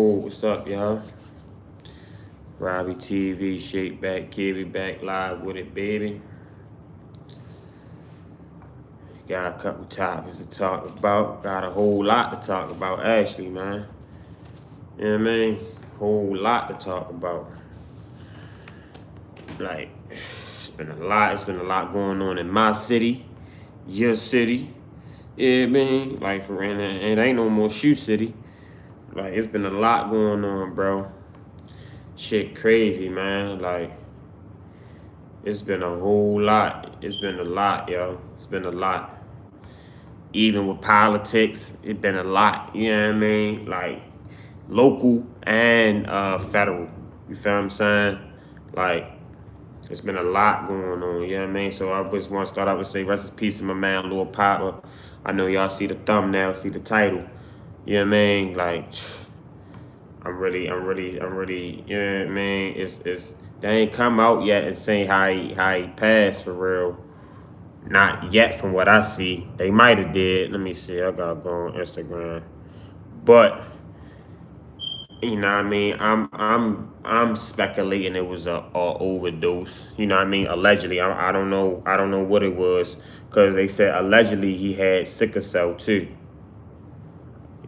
Oh, what's up, y'all? Robbie TV, Shake Back, Kibby back live with it, baby. Got a couple topics to talk about. Got a whole lot to talk about, actually, man. You know what I mean? Whole lot to talk about. Like, it's been a lot. It's been a lot going on in my city, your city. You know what I mean? Like, for real, it ain't no more shoe city. Like, it's been a lot going on, bro. Shit crazy, man. Like, it's been a whole lot. It's been a lot, yo. It's been a lot. Even with politics, it's been a lot. You know what I mean? Like local and federal. You feel what I'm saying? Like it's been a lot going on. You know what I mean? So I just want to start out with say rest in peace to my man Lil Poppa. I know y'all see the thumbnail, see the title. You know what I mean? Like I'm really. You know what I mean? It's they ain't come out yet and saying how he passed for real. Not yet from what I see. They might have did. Let me see. I gotta go on Instagram. But you know what I mean? I'm speculating it was a overdose. You know what I mean? Allegedly. I don't know. I don't know what it was. Cause they said allegedly he had sickle cell too.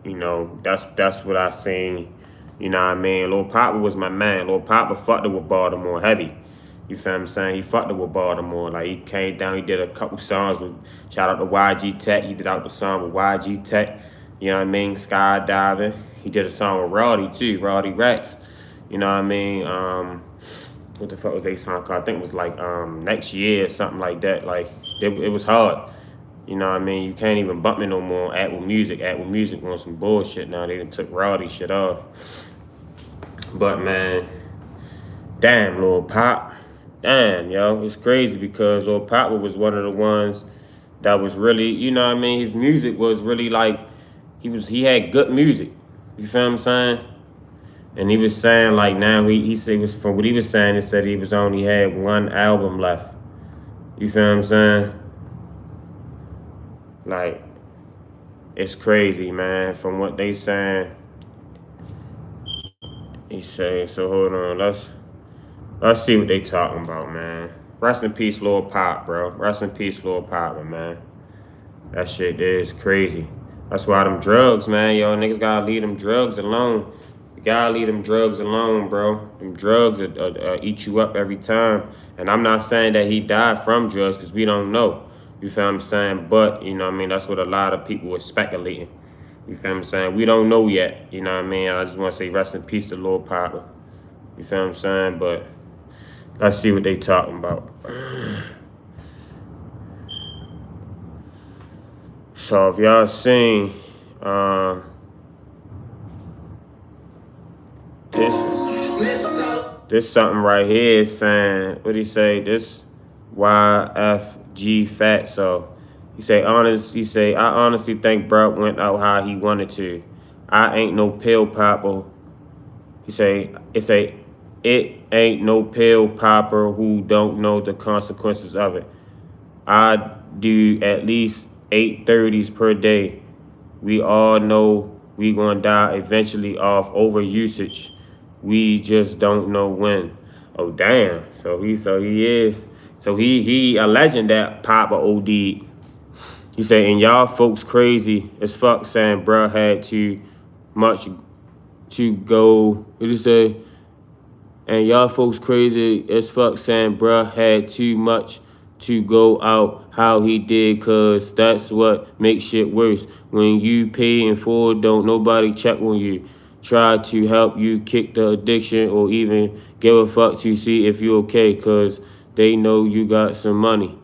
You know, that's what I seen. You know what I mean? Lil Poppa was my man. Lil Poppa fucked it with Baltimore heavy. You feel what I'm saying? He fucked it with Baltimore. Like he came down, he did a couple songs with shout out to YG Tech. He did out the song with YG Tech. You know what I mean? Skydiving. He did a song with Roddy too, Roddy Rex. You know what I mean? What the fuck was they song called? I think it was like next year or something like that. Like it was hard. You know what I mean? You can't even bump me no more. Apple Music on some bullshit now. They done took Roddy shit off. But man, damn, Lil Pop. Damn, yo. It's crazy because Lil Pop was one of the ones that was really, you know what I mean? His music was really like he had good music. You feel what I'm saying? And he was saying like now he said was from what he was saying, it said he was only had one album left. You feel what I'm saying? Like, it's crazy, man. From what they saying, he saying. So hold on, let's see what they talking about, man. Rest in peace, Lil Pop, bro. Rest in peace, Lil Pop, man. That shit is crazy. That's why them drugs, man. Yo, niggas gotta leave them drugs alone. You gotta leave them drugs alone, bro. Them drugs eat you up every time. And I'm not saying that he died from drugs, because we don't know. You feel what I'm saying? But, you know what I mean? That's what a lot of people were speculating. You feel what I'm saying? We don't know yet. You know what I mean? I just want to say rest in peace to Lil Poppa. You feel what I'm saying? But let's see what they talking about. So if y'all seen this something right here is saying, what he say? This YFG fat. So he say I honestly think Brock went out how he wanted to. I ain't no pill popper. He say it ain't no pill popper who don't know the consequences of it. I do at least 830s per day. We all know we gonna die eventually off overusage. We just don't know when. Oh damn! So he a legend that Papa OD'd. He say, and y'all folks crazy as fuck saying bruh had too much to go. What did he say? And y'all folks crazy as fuck saying bruh had too much to go out how he did, cause that's what makes shit worse. When you pay in full, don't nobody check on you. Try to help you kick the addiction or even give a fuck to see if you okay, cause they know you got some money.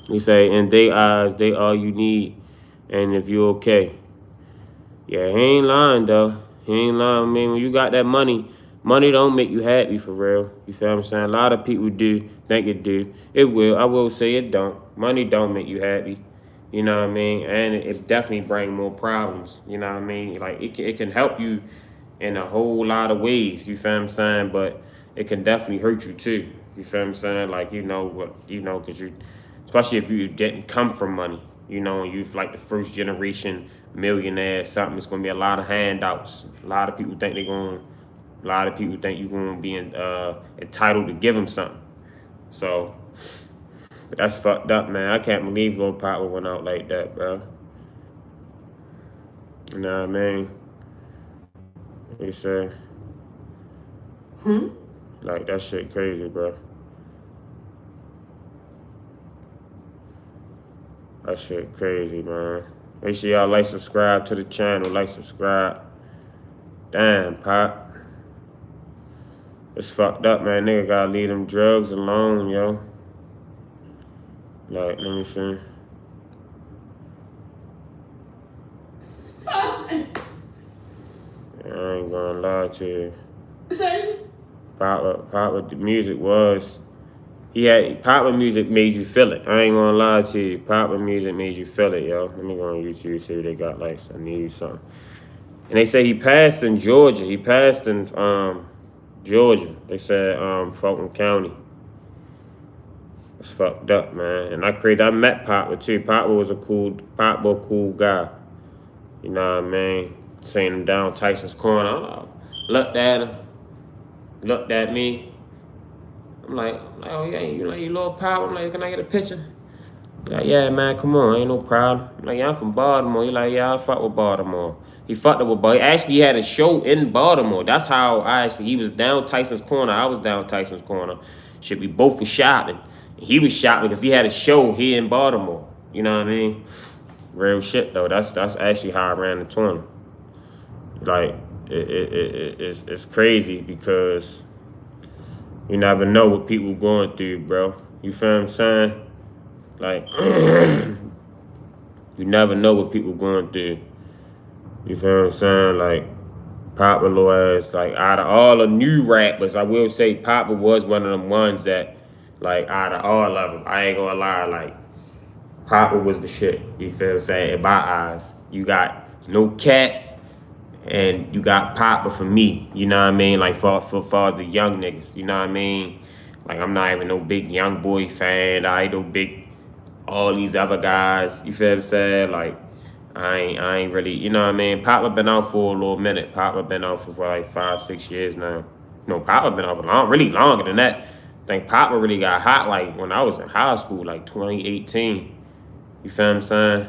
He say, in they eyes, they all you need, and if you okay. Yeah, he ain't lying though. He ain't lying. I mean, when you got that money, money don't make you happy for real. You feel what I'm saying? A lot of people do think it do. It will. I will say it don't. Money don't make you happy. You know what I mean? And it definitely bring more problems. You know what I mean? Like it can help you in a whole lot of ways. You feel what I'm saying? But it can definitely hurt you too. You feel what I'm saying? Like you know what? You know, cause you, especially if you didn't come from money. You know, you like the first generation millionaire, something. It's gonna be a lot of handouts. A lot of people think a lot of people think you're gonna be entitled to give them something. So, but that's fucked up, man. I can't believe Lil Poppa went out like that, bro. You know what I mean? He said, like, that shit crazy, bro. That shit crazy, man. Make sure y'all like, subscribe to the channel. Like, subscribe. Damn, Pop. It's fucked up, man. Nigga gotta leave them drugs alone, yo. Like, let me see. I ain't gonna lie to you. Poppa music was, Poppa music made you feel it. I ain't gonna lie to you. Poppa music made you feel it, yo. Let me go on YouTube, see if they got like some news, something. And they say he passed in Georgia. He passed in Georgia. They said Fulton County. It's fucked up, man. And I met Poppa too. Poppa was a cool guy. You know what I mean? Seeing him down Tyson's corner. I looked at him. Looked at me. I'm like, oh yeah, you little Poppa. I'm like, can I get a picture? He's like, yeah, man, come on, ain't no problem. I'm like, yeah, I'm from Baltimore. He's like, yeah, I fuck with Baltimore. He fucked up with Baltimore. He actually had a show in Baltimore. That's how he was down Tyson's corner. I was down Tyson's corner. Shit, we both were shopping. He was shopping because he had a show here in Baltimore. You know what I mean? Real shit though. That's actually how I ran the tournament. Like, it's crazy because you never know what people going through, bro. You feel what I'm saying? Like, you never know what people going through. You feel what I'm saying? Like, Poppa little ass, like, out of all the new rappers, I will say Poppa was one of them ones that, like, out of all of them, I ain't gonna lie, like, Poppa was the shit. You feel what I'm saying? In my eyes. You got No Cat, and you got Poppa for me. You know what I mean? Like, for the young niggas. You know what I mean? Like, I'm not even no big Young Boy fan. I ain't no big all these other guys. You feel what I'm saying? Like, I ain't really, you know what I mean? Poppa been out for a little minute. Poppa been out for like 5-6 years now. No, Poppa been out for really longer than that. I think Poppa really got hot like when I was in high school, like 2018. You feel what I'm saying?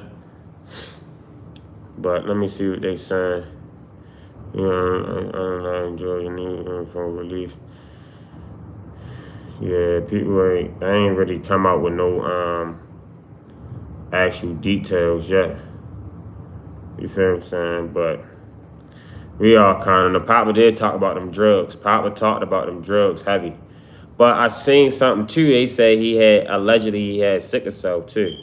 But let me see what they saying. You know, I enjoy the new info release. Yeah, people ain't really come out with no actual details yet. You feel what I'm saying? But we all kind of know. Poppa did talk about them drugs. Poppa talked about them drugs heavy. But I seen something too. They say allegedly he had sickle cell too.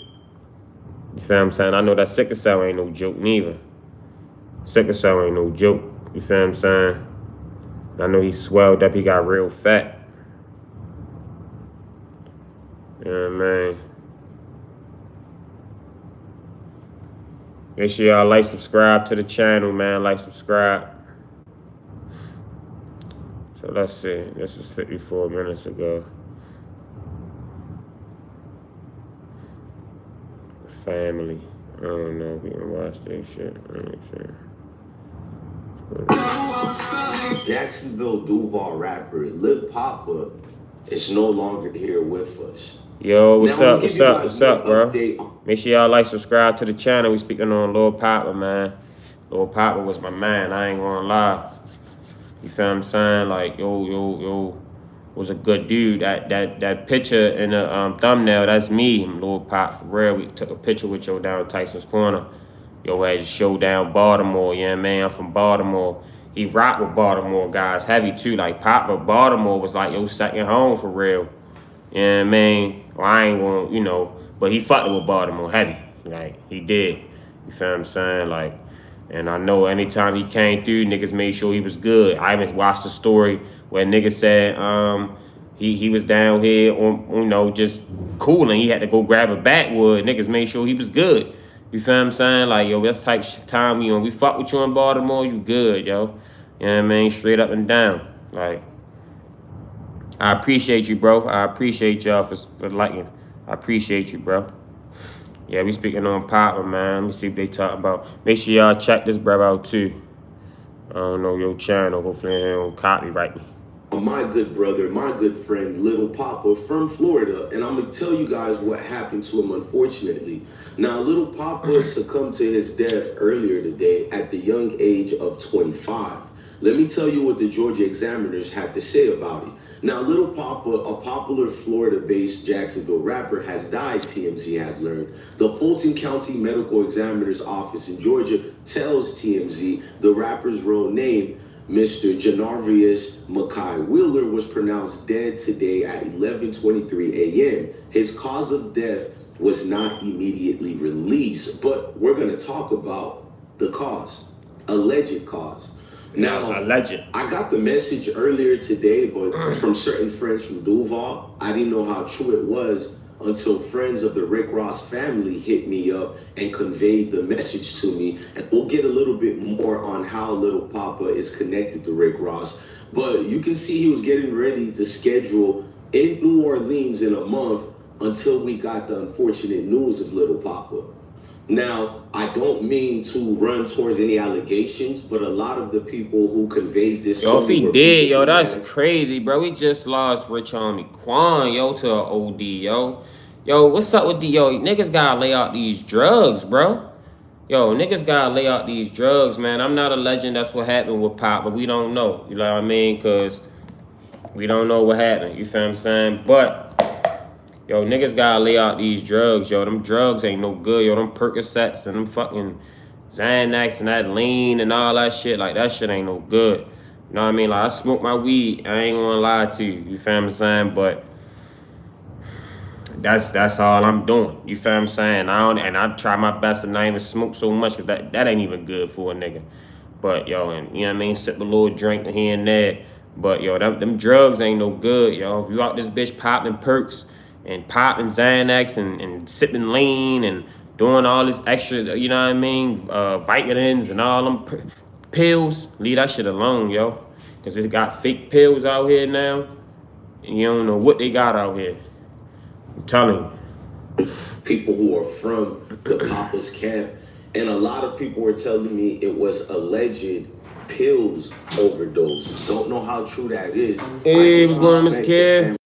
You feel what I'm saying? I know that sickle cell ain't no joke neither. Sickle cell ain't no joke. You feel what I'm saying? I know he swelled up. He got real fat. You know what I mean? Make sure y'all like, subscribe to the channel, man. Like, subscribe. So let's see. This was 54 minutes ago. Family. I don't know if we can watch this shit. Let me see. Jacksonville Duval rapper Lil Poppa is no longer here with us. Yo, what's up, bro? Make sure y'all like, subscribe to the channel. We speaking on Lil Poppa, man. Lil Poppa was my man. I ain't gonna lie. You feel what I'm saying? Like, yo, was a good dude. That picture in the thumbnail, that's me, Lil Pop, for real. We took a picture with yo down Tyson's corner. Yo had a show down Baltimore. Yeah, man, I'm from Baltimore. He rocked with Baltimore guys heavy too. Like Poppa, Baltimore was like yo second home for real. Yeah, man. Well, I ain't gonna, you know, but he fucked with Baltimore heavy. Like, he did. You feel what I'm saying? Like, and I know anytime he came through, niggas made sure he was good. I even watched the story where niggas said he was down here on, you know, just cooling. He had to go grab a backwood. Niggas made sure he was good. You feel what I'm saying? Like, yo, that's type of time, you know, we fuck with you in Baltimore, you good, yo. You know what I mean? Straight up and down. Like, I appreciate you, bro. I appreciate y'all for liking. I appreciate you, bro. Yeah, we speaking on Poppa, man. Let me see what they talk about. Make sure y'all check this brother out too. I don't know your channel. Hopefully they don't copyright me. My good brother, my good friend, Little Poppa from Florida, and I'm gonna tell you guys what happened to him, unfortunately. Now, Little Poppa succumbed to his death earlier today at the young age of 25. Let me tell you what the Georgia examiners had to say about it. Now, Little Poppa, a popular Florida-based Jacksonville rapper, has died, TMZ has learned. The Fulton County Medical Examiner's Office in Georgia tells TMZ the rapper's real name, Mr. Janarvius Mackay Wheeler, was pronounced dead today at 11:23 a.m. His cause of death was not immediately released, but we're going to talk about the cause, alleged cause. Now, alleged. I got the message earlier today, but from certain friends from Duval, I didn't know how true it was until friends of the Rick Ross family hit me up and conveyed the message to me. And we'll get a little bit more on how Little Poppa is connected to Rick Ross. But you can see he was getting ready to schedule in New Orleans in a month until we got the unfortunate news of Little Poppa. Now, I don't mean to run towards any allegations, but a lot of the people who conveyed this... Yo, if he did, yo, that's crazy, bro. We just lost Rich Homie Quan, yo, to an OD, yo. Yo, what's up with the, yo, niggas gotta lay out these drugs, bro. Yo, niggas gotta lay out these drugs, man. I'm not a legend. That's what happened with Pop, but we don't know. You know what I mean? Because we don't know what happened. You feel what I'm saying? But, yo, niggas gotta lay out these drugs, yo. Them drugs ain't no good, yo. Them Percocets and them fucking Xanax and that lean and all that shit. Like, that shit ain't no good. You know what I mean? Like, I smoke my weed. I ain't gonna lie to you. You feel what I'm saying? But that's all I'm doing. You feel what I'm saying? I try my best to not even smoke so much, because that ain't even good for a nigga. But yo, and you know what I mean, sip a little drink here and there. But yo, them drugs ain't no good, yo. If you out this bitch popping perks and popping Xanax and sipping lean and doing all this extra, you know what I mean, vitamins and all them pills, leave that shit alone, yo. Cause it's got fake pills out here now, and you don't know what they got out here. I'm telling you. People who are from the Poppa's camp, and a lot of people were telling me it was alleged pills overdose. Don't know how true that is. Hey, what's going on, Mr. Kid?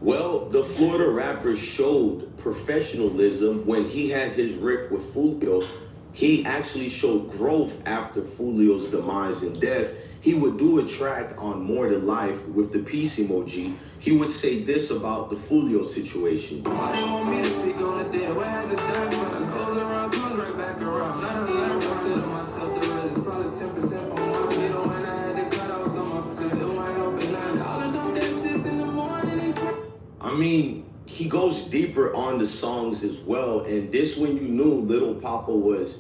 Well, the Florida rapper showed professionalism when he had his riff with Fulio. He actually showed growth after Fulio's demise and death. He would do a track on More to Life with the peace emoji. He would say this about the Fulio situation. I mean, he goes deeper on the songs as well. And this when you knew Little Poppa was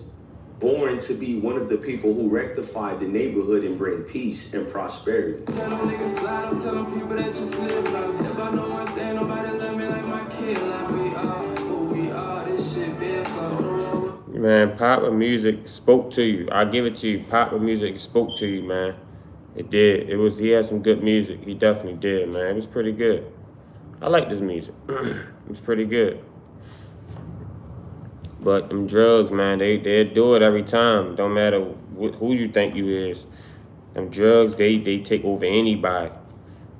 born to be one of the people who rectified the neighborhood and bring peace and prosperity. Man, Poppa music spoke to you. I give it to you. Poppa music spoke to you, man. It did. He had some good music. He definitely did, man. It was pretty good. I like this music. It was pretty good. But them drugs, man, they do it every time. Don't matter who you think you is. Them drugs, they take over anybody.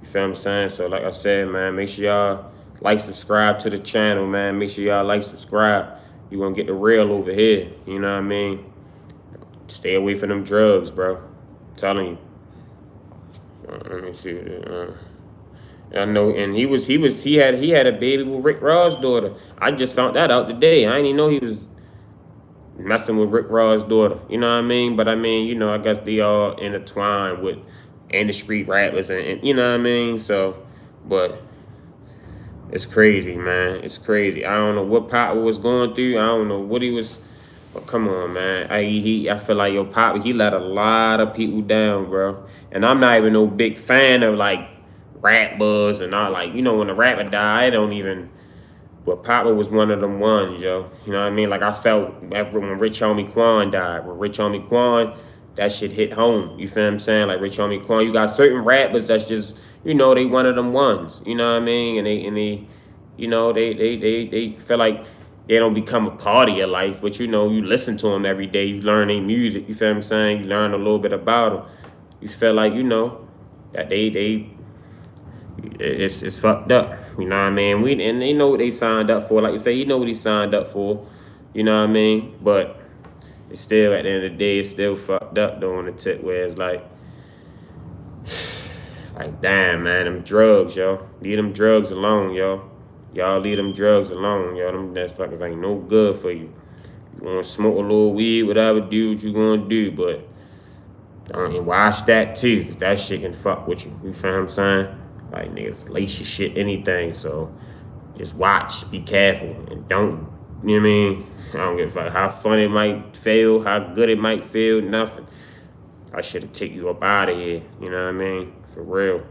You feel what I'm saying? So like I said, man, make sure y'all like, subscribe to the channel, man. Make sure y'all like, subscribe. You gonna get the real over here. You know what I mean? Stay away from them drugs, bro. I'm telling you. Let me see. I know, and he had a baby with Rick Ross' daughter. I just found that out today. I didn't even know he was messing with Rick Ross' daughter. You know what I mean? But I mean, you know, I guess they all intertwined with industry rappers and you know what I mean? So, but it's crazy, man. It's crazy. I don't know what Poppa was going through. I don't know what he was. But come on, man. I feel like your Poppa, he let a lot of people down, bro. And I'm not even no big fan of like rappers and all. Like, you know, when a rapper die, I don't even. But Poppa was one of them ones, yo. You know what I mean? Like I felt when Rich Homie Quan died. When Rich Homie Quan, that shit hit home. You feel what I'm saying? Like Rich Homie Quan, you got certain rappers that's just, you know, they one of them ones. You know what I mean? And they you know, they feel like they don't become a part of your life, but you know, you listen to them every day. You learn their music. You feel what I'm saying? You learn a little bit about them. You feel like, you know, that it's fucked up. You know what I mean? And they know what they signed up for. Like you say, you know what he signed up for. You know what I mean? But it's still, at the end of the day, it's still fucked up though on the tip where it's like damn, man, them drugs, yo. Leave them drugs alone, yo. Y'all leave them drugs alone, yo. Them motherfuckers ain't no good for you. You wanna smoke a little weed, whatever, do what you gonna do, but don't watch that too, cause that shit can fuck with you. You feel what I'm saying? Like niggas lace your shit, anything. So just watch, be careful, and don't, you know what I mean? I don't give a fuck how fun it might feel, how good it might feel, nothing. I should have taken you up out of here, you know what I mean? For real.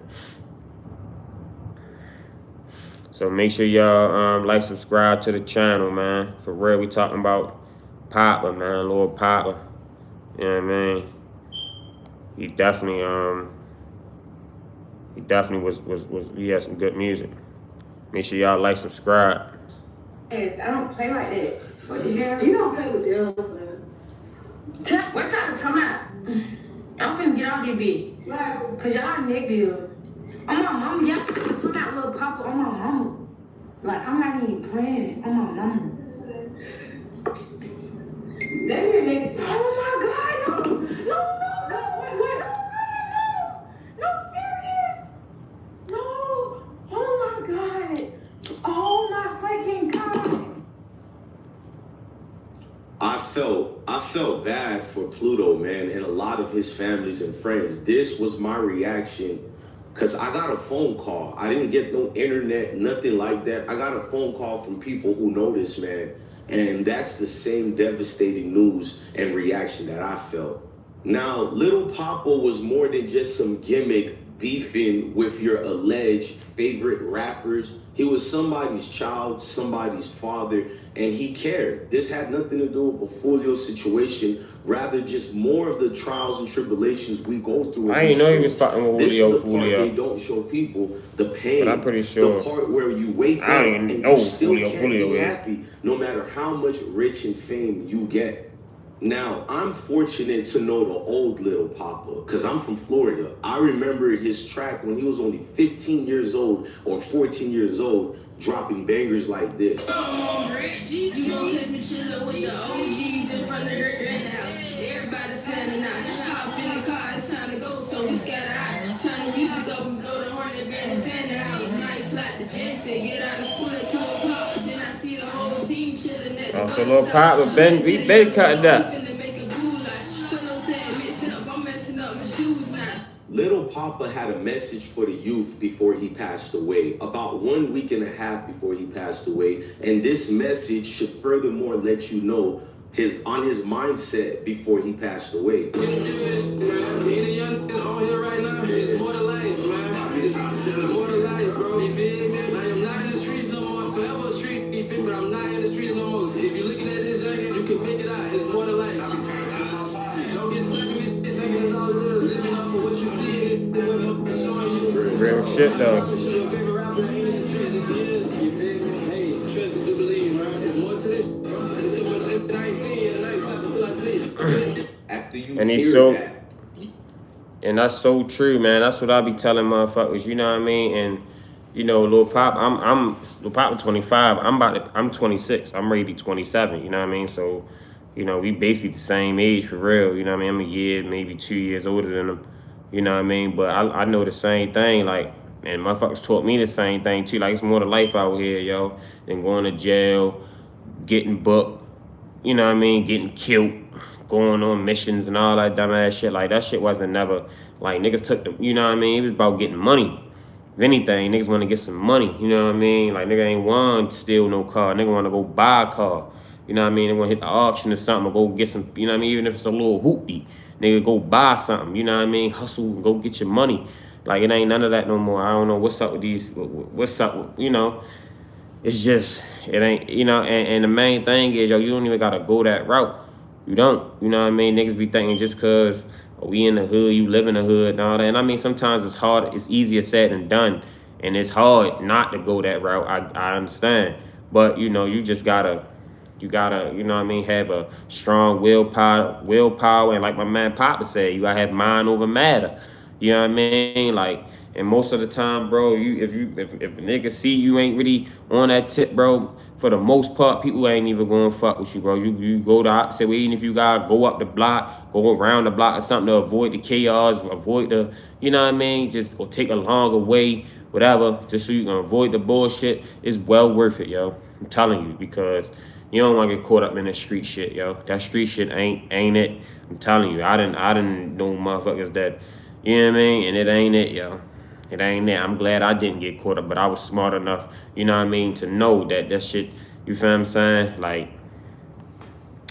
So make sure y'all like, subscribe to the channel, man. For real, we talking about Poppa, man, Lord Poppa. You know what I mean? He definitely he had some good music. Make sure y'all like, subscribe. Yes, I don't play like that. What the hell? You don't play with them, man. What time to come out? I'm finna get out of this bitch. Cause y'all negative. On my mama, y'all put out little Poppa on my mama. Like, I'm not even playing on my mama. Oh my God, no. Wait. No, serious. No. Oh my God. Oh my fucking God. I felt bad for Pluto, man, and a lot of his families and friends. This was my reaction. Because I got a phone call. I didn't get no internet, nothing like that. I got a phone call from people who know this man. And that's the same devastating news and reaction that I felt. Now, Little Poppa was more than just some gimmick beefing with your alleged favorite rappers. He was somebody's child, somebody's father, and he cared. This had nothing to do with a folio situation, rather just more of the trials and tribulations we go through. I didn't know he was fucking with Julio. This is the part they don't show people, the pain. But I'm pretty sure. The part where you wake up and you still can't be happy, no matter how much rich and fame you get. Now, I'm fortunate to know the old Little Poppa, because I'm from Florida. I remember his track when he was only 15 years old or 14 years old, dropping bangers like this. So Lil Poppa, we been cutting up. Little Poppa had a message for the youth before he passed away, about 1 week and a half before he passed away. And this message should furthermore let you know his mindset before he passed away. But I'm not in the streets no more. If you're looking at this jacket, you can make it out. shit though. After you And he's hear so, that, and that's so true, man. That's what I be telling motherfuckers. You know what I mean? And you know, Lil Pop, Lil Pop 25. I'm 26. I'm ready to be 27. You know what I mean? So, you know, we basically the same age for real. You know what I mean? I'm a year, maybe 2 years older than him. You know what I mean? But I know the same thing. Like, and motherfuckers taught me the same thing too. Like, it's more to life out here, yo, than going to jail, getting booked. You know what I mean? Getting killed, going on missions and all that dumbass shit. Like, that shit wasn't never, like, niggas took the, you know what I mean? It was about getting money. If anything, niggas want to get some money. You know what I mean? Like, nigga ain't want to steal no car. Nigga want to go buy a car. You know what I mean? They want to hit the auction or something or go get some, you know what I mean? Even if it's a little hoopty, nigga, go buy something. You know what I mean? Hustle and go get your money. Like, it ain't none of that no more. I don't know what's up with these, what's up with, you know? It's just, it ain't, you know, and the main thing is, yo, you don't even got to go that route. You don't, you know what I mean? Niggas be thinking just because we in the hood, you live in the hood and all that. And I mean, sometimes it's hard, it's easier said than done. And it's hard not to go that route, I understand. But, you know, you just gotta, you know what I mean, have a strong willpower. And like my man Poppa said, you gotta have mind over matter. You know what I mean? Like, and most of the time, bro, if a nigga see you ain't really on that tip, bro, for the most part, people ain't even gonna fuck with you, bro. You go the opposite way, even if you gotta go up the block, go around the block or something to avoid the chaos, avoid the, you know what I mean, just or take a longer way, whatever, just so you can avoid the bullshit. It's well worth it, yo. I'm telling you, because you don't want to get caught up in that street shit, yo. That street shit ain't it. I'm telling you, I didn't know motherfuckers that, you know what I mean, and it ain't it, yo. It ain't that. I'm glad I didn't get caught up, but I was smart enough, you know what I mean, to know that shit, you feel what I'm saying? Like,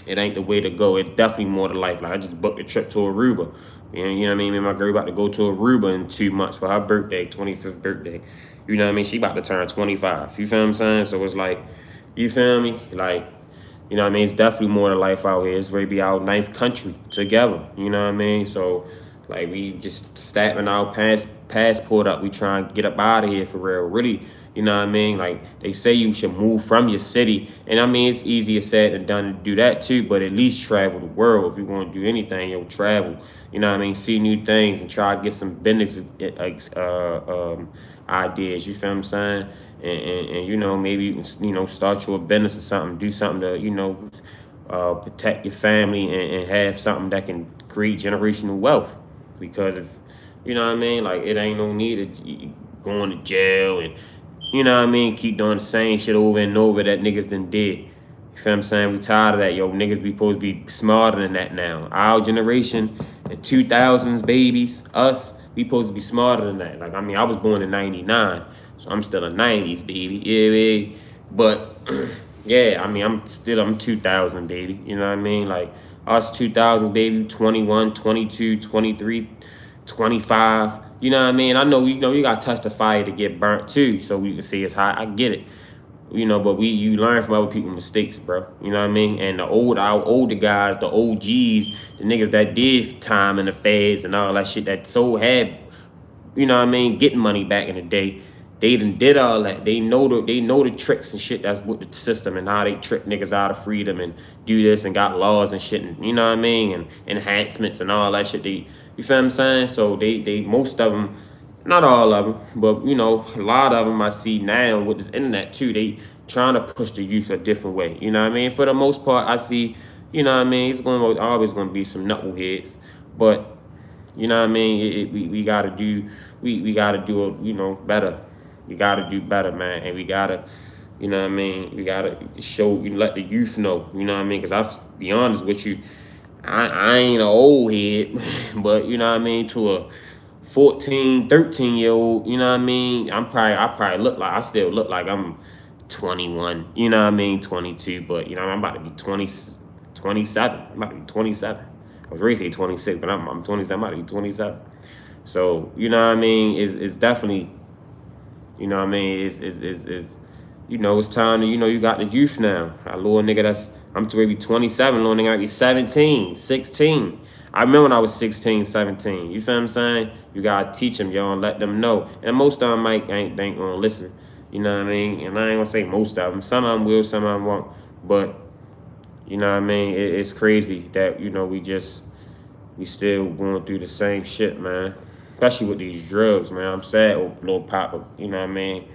it ain't the way to go. It's definitely more to life. Like, I just booked a trip to Aruba. You know what I mean? Me and my girl about to go to Aruba in 2 months for her birthday, 25th birthday. You know what I mean? She about to turn 25. You feel what I'm saying? So it's like, you feel me? Like, you know what I mean? It's definitely more to life out here. It's ready to be our 9th country together. You know what I mean? So, like, we just stamping our passport up. We trying to get up out of here for real. Really, you know what I mean? Like, they say you should move from your city. And I mean, it's easier said than done to do that too, but at least travel the world. If you want to do anything, you'll travel. You know what I mean? See new things and try to get some business ideas. You feel what I'm saying? And you know, maybe you can, you know, start your business or something. Do something to, you know, protect your family and have something that can create generational wealth. Because if, you know what I mean, like, it ain't no need of going to jail and, you know what I mean, keep doing the same shit over and over that niggas done did. You feel what I'm saying? We tired of that, yo. Niggas be supposed to be smarter than that now. Our generation, the 2000s babies, us, we supposed to be smarter than that. Like, I mean, I was born in 99, so I'm still a 90s baby. Yeah, baby. But, yeah, I mean, I'm 2000, baby. You know what I mean? Like, us 2000s, baby, 21, 22, 23, 25. You know what I mean? I know, you know, you got to touch the fire to get burnt too, so we can see it's hot. I get it. You know, but you learn from other people's mistakes, bro. You know what I mean? And our older guys, the OGs, the niggas that did time in the feds and all that shit that so had, you know what I mean, getting money back in the day. They done did all that. They know the tricks and shit that's with the system and how they trick niggas out of freedom and do this and got laws and shit and, you know what I mean, and enhancements and all that shit. You feel what I'm saying? So they most of them, not all of them, but, you know, a lot of them I see now with this internet too. They trying to push the youth a different way. You know what I mean? For the most part, I see, you know what I mean, it's always going to be some knuckleheads, but, you know what I mean, we got to do, we got to do it, you know, better. We got to do better, man, and we got to, you know what I mean, we got to show, you let the youth know, you know what I mean, because I'll be honest with you, I ain't an old head, but, you know what I mean, to a 14, 13-year-old, you know what I mean, I probably look like, I still look like I'm 21, you know what I mean, 22, but, you know, I'm about to be 27, I'm about to be 27. I was raised at 26, but I'm 27, I'm about to be 27. So, you know what I mean, it's definitely, you know what I mean, is you know, it's time to, you know, you got the youth now. A little nigga I'm to maybe 27, little nigga might be 17, 16. I remember when I was 16, 17. You feel what I'm saying? You gotta teach them, yo, and let them know. And most of them ain't gonna listen. You know what I mean? And I ain't gonna say most of them. Some of them will, some of them won't. But, you know what I mean? It's crazy that, you know, we still going through the same shit, man. Especially with these drugs, man. I'm sad, little Poppa, you know what I mean?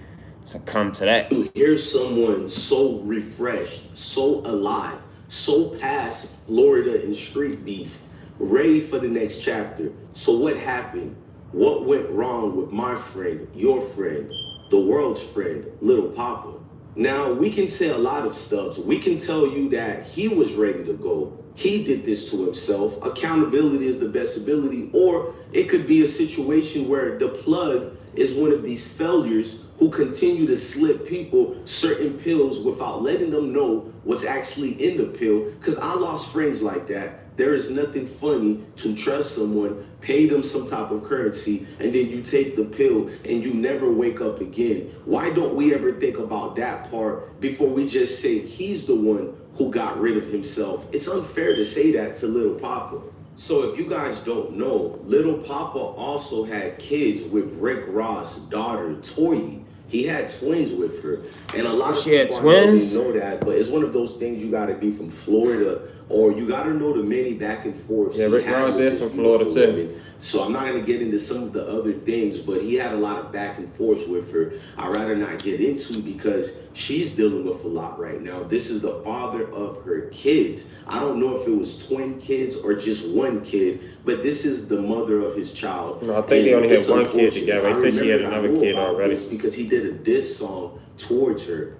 Succumb to that. Here's someone so refreshed, so alive, so past Florida and street beef, ready for the next chapter. So what happened? What went wrong with my friend, your friend, the world's friend, Little Poppa? Now, we can say a lot of stuff. We can tell you that he was ready to go. He did this to himself. Accountability is the best ability. Or it could be a situation where the plug is one of these failures who continue to slip people certain pills without letting them know what's actually in the pill. Because I lost friends like that. There is nothing funny to trust someone, pay them some type of currency, and then you take the pill and you never wake up again. Why don't we ever think about that part before we just say he's the one who got rid of himself? It's unfair to say that to Little Poppa. So if you guys don't know, Little Poppa also had kids with Rick Ross' daughter, Toyi. He had twins with her. And a lot of people know that, but it's one of those things you gotta be from Florida, or you gotta know the many back and forths. Yeah, Rick Ross is from Florida too. So I'm not gonna get into some of the other things, but he had a lot of back and forths with her. I'd rather not get into because she's dealing with a lot right now. This is the father of her kids. I don't know if it was twin kids or just one kid, but this is the mother of his child. No, I think they only had one kid together. They said she had another kid already. Because he did a diss song towards her.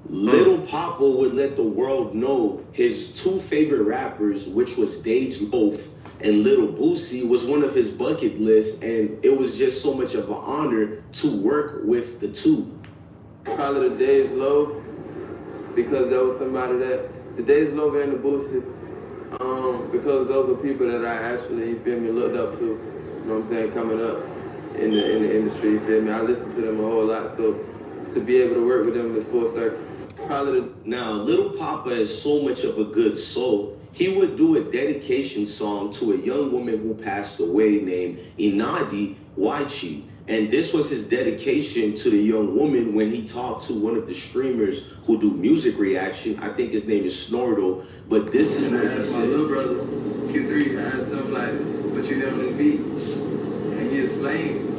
Little Poppa would let the world know his two favorite rappers, which was Dage Loaf and Little Boosie, was one of his bucket lists, and it was just so much of an honor to work with the two. Probably the Dage Loaf, because there was somebody that, the Dage Loaf and the Boosie, because those were people that I actually, you feel me, looked up to, you know what I'm saying, coming up in the industry, you feel me. I listened to them a whole lot, so to be able to work with them is full circle. Now, Little Poppa is so much of a good soul. He would do a dedication song to a young woman who passed away named Inadi Waichi. And this was his dedication to the young woman when he talked to one of the streamers who do music reaction. I think his name is Snordo, but this is what he said. My little brother, Q3, I asked him, like, what you did on this beat? And he explained.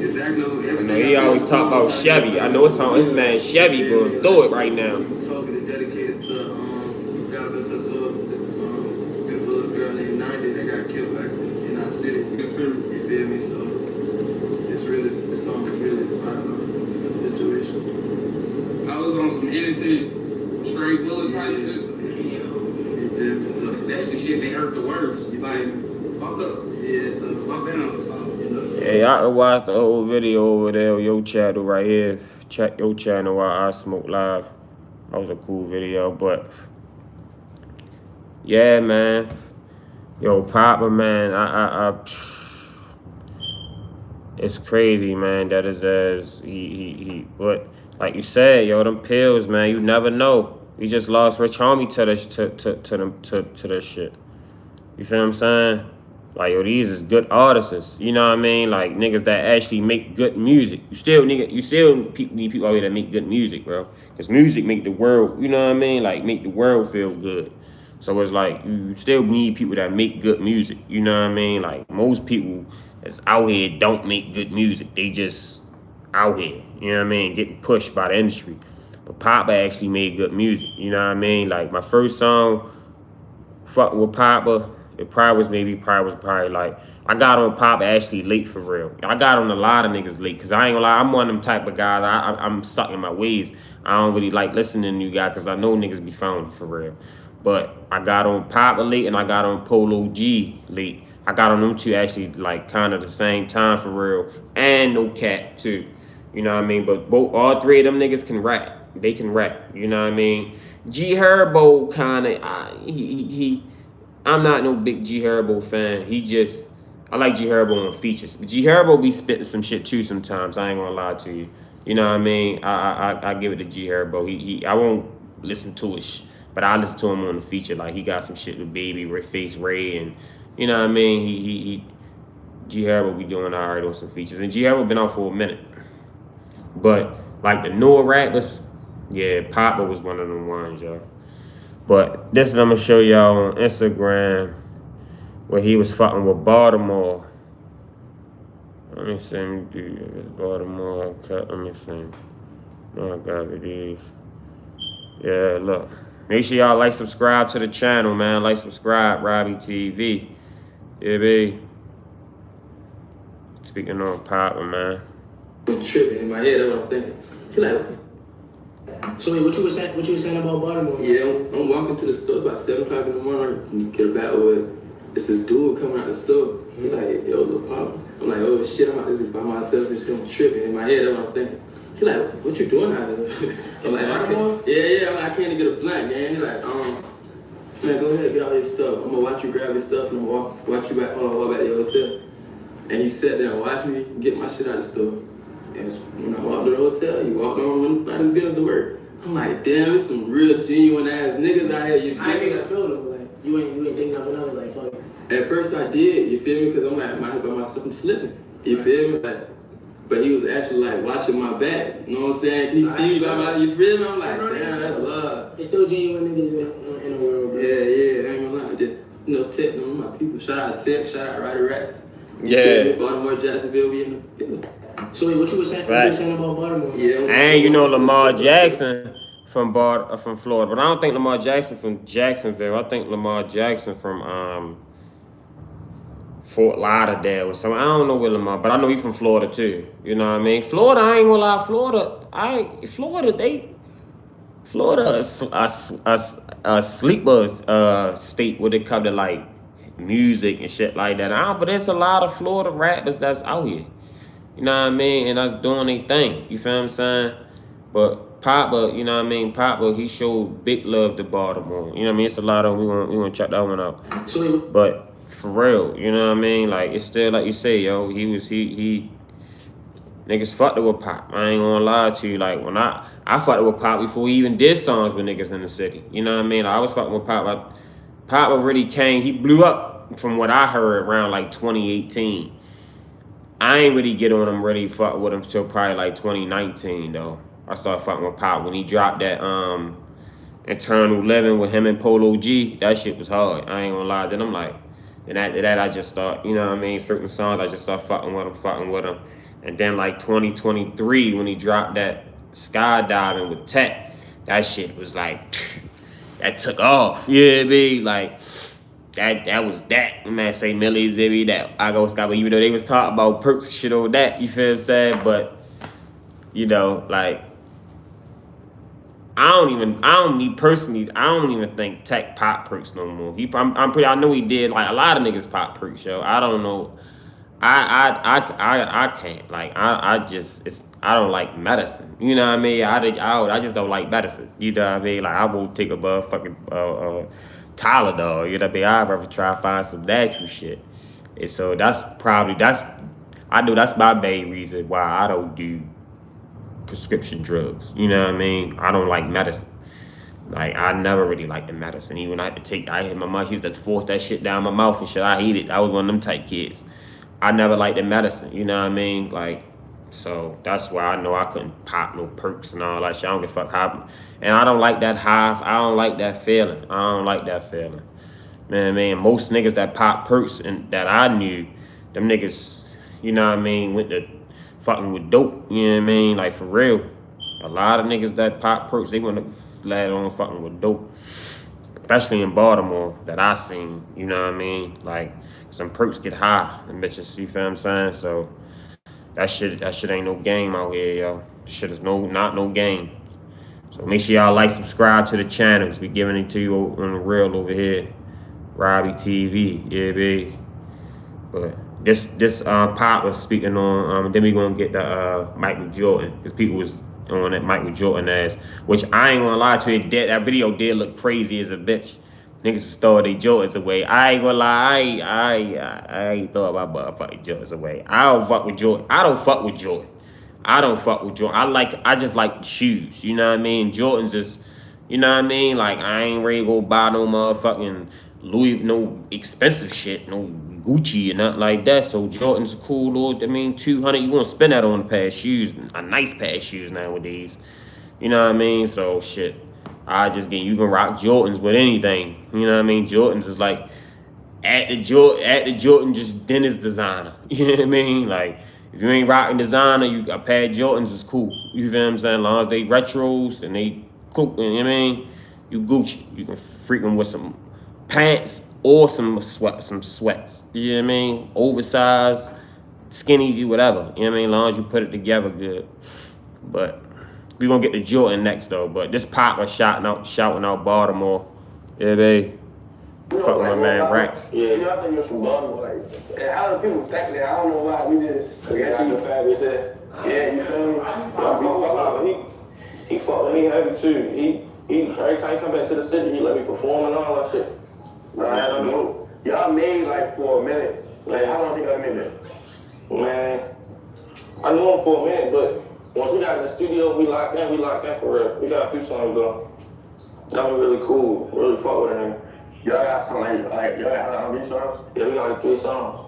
I know he always talk about Chevy. I know it's how his man Chevy going through it right now. Talking dedicated to God bless her soul, this beautiful little girl named 90 that got killed back in our city. You feel me? So it's really, this song is really inspired by the situation. I was on some innocent straight bullet type shit. You feel me? So That's the shit that hurt the worst. you might Fuck up. yeah, so Fuck down or something. Hey, I can watch the whole video over there on your channel right here. Check your channel while I smoke live. That was a cool video, but yeah, man. Yo, Poppa, man, it's crazy, man. That is as but like you said, yo, them pills, man, you never know. We just lost Rich Homie to this shit. You feel what I'm saying? Like, yo, these is good artists, you know what I mean? Like, niggas that actually make good music. You still need people out here that make good music, bro. Because music make the world, you know what I mean? Like, make the world feel good. So it's like, you still need people that make good music, you know what I mean? Like, most people that's out here don't make good music. They just out here, you know what I mean? Getting pushed by the industry. But Poppa actually made good music, you know what I mean? Like, my first song, fuck with Poppa, it probably was like, I got on Poppa actually late for real. I got on a lot of niggas late, because I ain't gonna lie, I'm one of them type of guys, I'm stuck in my ways. I don't really like listening to you guys, because I know niggas be phony for real. But I got on Poppa late, and I got on Polo G late. I got on them two actually like kind of the same time for real, and No Cap too. You know what I mean? But all three of them niggas can rap. They can rap, you know what I mean? G Herbo kind of, I'm not no big G Herbo fan. He just, I like G Herbo on features. But G Herbo be spitting some shit too sometimes. I ain't gonna lie to you. You know what I mean? I give it to G Herbo. I won't listen to it, but I listen to him on the feature. Like he got some shit with Baby, Face Ray, and you know what I mean. He G Herbo be doing alright on some features, and G Herbo been out for a minute. But like the newer rappers, yeah, Poppa was one of them ones, y'all. But this is what I'm gonna show y'all on Instagram where he was fucking with Baltimore. Let me see, let me do this. Baltimore, cut, let me see. Oh, I got it is. Yeah, look. Make sure y'all like, subscribe to the channel, man. Like, subscribe, Robbie TV. Yeah, baby. Speaking on Poppa, man. Tripping in my head, that's what I'm thinking. He like, so wait, what you was saying about Baltimore? Yeah, I'm walking to the store about 7 o'clock in the morning. Get a battle with. It's this dude coming out the store. He like, yo, Lil Poppa. I'm like, oh shit, I'm out this by myself and shit. I'm tripping in my head, that's what I'm thinking. He like, what you doing out there? I'm like, I'm like, I came to get a blunt, man. He's like, man, go ahead, get all your stuff. I'm gonna watch you grab your stuff and I'm gonna watch you back back to your hotel. And he sat there and watched me get my shit out of the store. And when I walked to the hotel, he walked on when I didn't business to work. I'm like, damn, it's some real genuine ass niggas out here. You feel I me? ain't think I feel though. Like you ain't thinking nothing of it. Like fuck. At first I did, you feel me? Because I'm like, by myself, I'm slipping. You feel me? Like, but he was actually like watching my back. You know what I'm saying? He see me by my, you feel me? I'm like, damn, that's love. It's still genuine niggas in the world, bro. Yeah, I ain't gonna lie. Just, Tech, my people. Shout out Tech, shout out Roddy Racks. Yeah. Baltimore, Jacksonville, we in the field. So wait, what you was saying about Baltimore? Yeah. And you know Lamar Jackson from Florida, but I don't think Lamar Jackson from Jacksonville. I think Lamar Jackson from Fort Lauderdale or something. I don't know where Lamar, but I know he's from Florida too. You know what I mean? Florida, I ain't gonna lie. Florida is a sleeper state where they come to like music and shit like that. But there's a lot of Florida rappers that's out here. You know what I mean? And that's doing their thing. You feel what I'm saying? But Poppa, you know what I mean? Poppa, he showed big love to Baltimore. You know what I mean? It's a lot of we want to check that one out. But for real, you know what I mean? Like it's still like you say, yo, he niggas fucked it with Pop. I ain't gonna lie to you. Like when I fucked it with Pop before he even did songs with niggas in the city. You know what I mean? Like, I was fucking with Pop. Pop really came, he blew up from what I heard around like 2018. I ain't really get on him, really fuck with him till probably like 2019 though. I started fucking with Pop when he dropped that Eternal Living with him and Polo G. That shit was hard. I ain't gonna lie. Then I'm like, and after that I just start, you know what I mean? Certain songs I just start fucking with him. And then like 2023 when he dropped that Skydiving with Tech, that shit was like, that took off. Yeah, be like. That was that. Man, say Millie Zibby, that I go Scott, but even though they was talking about perks shit over that, you feel what I'm saying? But you know, like I don't even think Tech pop perks no more. I know he did like a lot of niggas pop perks, yo. I don't know. I can't. Like I don't like medicine. You know what I mean? I just don't like medicine. You know what I mean? Like I won't take a motherfucking Tylenol, you know what I mean? I'd rather try to find some natural shit. And so I know that's my main reason why I don't do prescription drugs. You know what I mean? I don't like medicine. Like, I never really liked the medicine. Even when I had my mom, she used to force that shit down my mouth and shit. I hate it. I was one of them type kids. I never liked the medicine, you know what I mean? Like, so that's why I know I couldn't pop no perks and all that shit. I don't give a fuck how. And I don't like that high. I don't like that feeling. Man, most niggas that pop perks and that I knew, them niggas, you know what I mean, went to fucking with dope. You know what I mean? Like, for real. A lot of niggas that pop perks, they went to flat on fucking with dope. Especially in Baltimore that I seen, you know what I mean? Like, some perks get high, and bitches, you feel what I'm saying? So, that shit ain't no game out here, yo. Shit is not no game. So make sure y'all like, subscribe to the channels. We giving it to you on the real over here. Robbie TV, yeah, baby. But this Pop was speaking on, then we gonna get the Michael Jordan, because people was on that Michael Jordan ass, which I ain't gonna lie to you, that video did look crazy as a bitch. Niggas was throwing their Jordans away. I ain't gonna lie, I ain't throwing my motherfucking Jordans away. I don't fuck with Jordan. I don't fuck with Jordan. I just like the shoes. You know what I mean? Jordans is, you know what I mean? Like I ain't ready to go buy no motherfucking Louis, no expensive shit, no Gucci and nothing like that. So Jordans are cool, Lord. I mean, 200. You gonna spend that on a pair of shoes, a nice pair of shoes nowadays. You know what I mean? So shit. You can rock Jordans with anything. You know what I mean? Jordans is like at the Jordan just then is designer. You know what I mean? Like if you ain't rocking designer, a pair of Jordans is cool. You feel what I'm saying? As long as they retros and they cool, you know what I mean? You Gucci. You can freak them with some pants or some sweats. You know what I mean? Oversized, skinny, whatever. You know what I mean? As long as you put it together good. But we gonna get to Jordan next though, but this Poppa shouting out Baltimore. Yeah, they fuck with my man Rax. Yeah, I think you're from Baltimore. Like, and how do people think that? I don't know why we just. Got the fabulous head. Yeah, you feel me? He fucked with me heavy too. He every time he come back to the city, he let me perform and all that shit. I mean, y'all made like for a minute. Like, how long think y'all made that? Man, I knew him for a minute, but once we got in the studio, we locked in for real. We got a few songs though. That was really cool. Really fuck with him. Y'all got some like y'all got how many songs? Yeah, we got like 3 songs.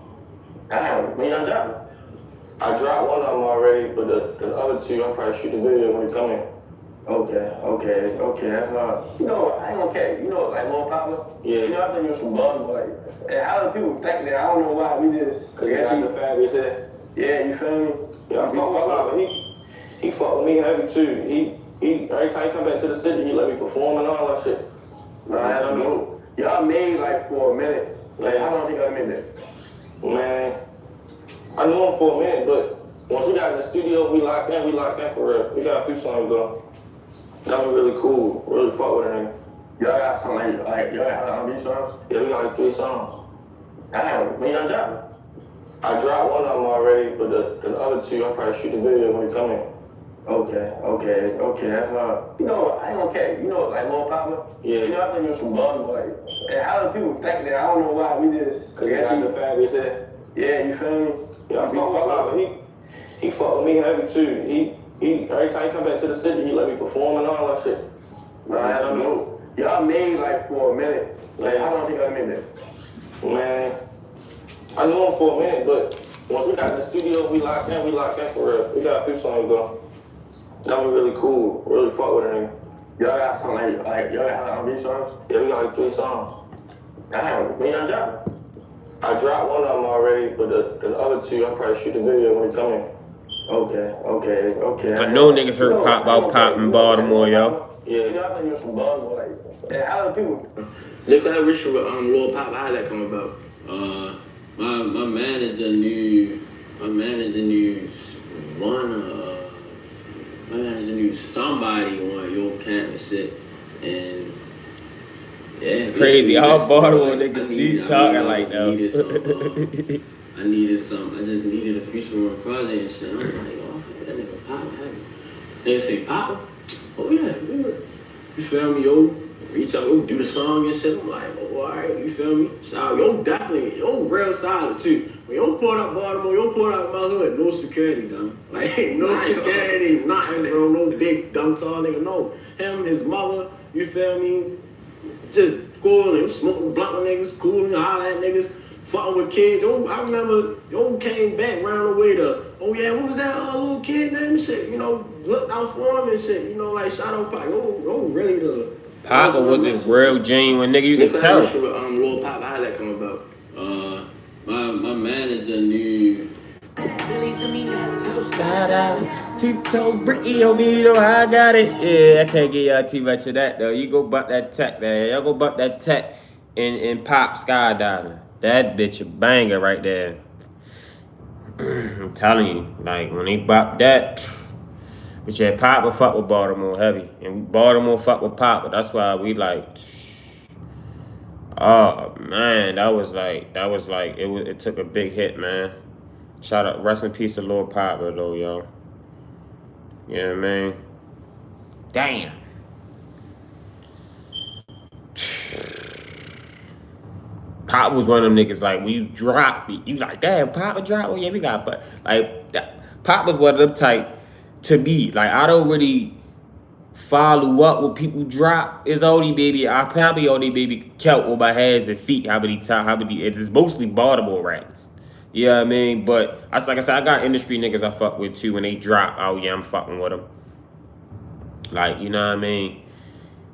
Damn, when y'all drop it? I dropped one of them already, but the other 2, I'm probably shooting a video when we come in. Okay. That's not. You know, I ain't gonna care. You know, like Lil Poppa. Yeah. You know, I think you're from Baltimore. Like, and how do people think that? I don't know why we just. Cause got the fabulous head. Yeah, you feel me? Yeah, I fuck with Poppa. He fucked with me heavy too. He every time he come back to the city, he let me perform and all that shit. I mean, y'all made like for a minute. Like, how long think y'all made that? Man, I knew him for a minute, but once we got in the studio, we locked in for real. We got a few songs though. That was really cool. Really fuck with him. Y'all got some like y'all got how many songs? Yeah, we got like 3 songs. Damn, when y'all drop it? I dropped one of them already, but the other 2, I'm probably shooting a video when we come in. Okay. That's not. You know, I ain't gonna care. You know, like Lil Poppa. Yeah. You know, I think you're from Baltimore. Like, and how do people think that? I don't know why we just. Cause got the fabulous head. Yeah, you feel me? Yeah, I fuck with Poppa. He fucked with me heavy too. He every time he come back to the city, he let me perform and all that shit. I mean, y'all made like for a minute. Like, how long think y'all made that? Man, I knew him for a minute, but once we got in the studio, we locked in for real. We got a few songs though. That was really cool. Really fuck with him. Y'all got some like y'all got how many songs? Yeah, we got like 3 songs. Damn, when y'all drop it? I dropped one of them already, but the other 2, I'm probably shooting a video when we come in. Okay. I know niggas heard Pop about Pop in Baltimore, yo. Yeah, you know, I think you're from Baltimore. Like, and how do people? Look at Rich with Lil Poppa. How did that come about? My manager knew somebody on your campus shit, and yeah, it's crazy. All Baltimore niggas deep talking like that. I just needed a feature on a project and shit. I'm like, oh, that nigga Poppa happy. They say Poppa? Oh yeah, you feel me, yo? Reach out, yo, do the song and shit. I'm like, oh, alright, you feel me? So, yo, definitely, yo, real solid too. When yo pulled up Baltimore, yo pulled out my hood, no security, done. Like, no security, nothing, bro, no big, dumb, tall nigga, no. Him, his mother, you feel me? Just cool, and smoking blunt with niggas, cool, and all that niggas. Fucking with kids. Yo, I remember, yo came back, round the way to, oh yeah, what was that little kid name and shit? You know, looked out for him and shit. You know, like, shout out Pop. Yo, really the... Poppa was this real genuine nigga, you can tell. Lil Poppa, how did that come about? My manager knew. Tiptoe Bricky, yo, I got it. Yeah, I can't get y'all too much of that though. You go butt that tech, man. Y'all go butt that tech in Pop skydiving. That bitch a banger right there. I'm telling you, like when they bop that, but yeah, Poppa fuck with Baltimore heavy, and Baltimore fuck with Poppa. That's why we like. Oh man, that was like it took a big hit, man. Shout out, rest in peace to Lil Poppa though, yo. You know what I mean? Damn. Pop was one of them niggas, like, when you drop, you like, damn, Pop drop? Oh, yeah, we got, but, like, Pop was one of them type, to me. Like, I don't really follow up when people drop. It's only maybe, I probably only maybe count on my hands and feet how many, it's mostly Baltimore rappers. You know what I mean? But, like I said, I got industry niggas I fuck with, too. When they drop, oh, yeah, I'm fucking with them. Like, you know what I mean?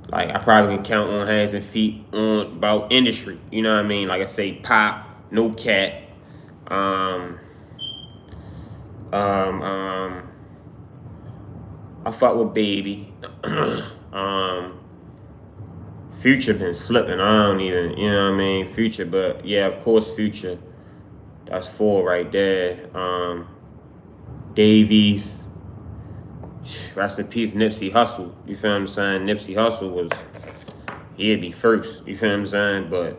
Like, I probably can count on hands and feet on about industry. You know what I mean? Like I say, Pop, No Cat, I fuck with Baby. Future been slipping. I don't even, you know what I mean? Future, but yeah, of course, Future. That's 4 right there. Davies. Rest in peace, Nipsey Hussle. You feel what I'm saying? Nipsey Hussle was, he'd be first. You feel what I'm saying? But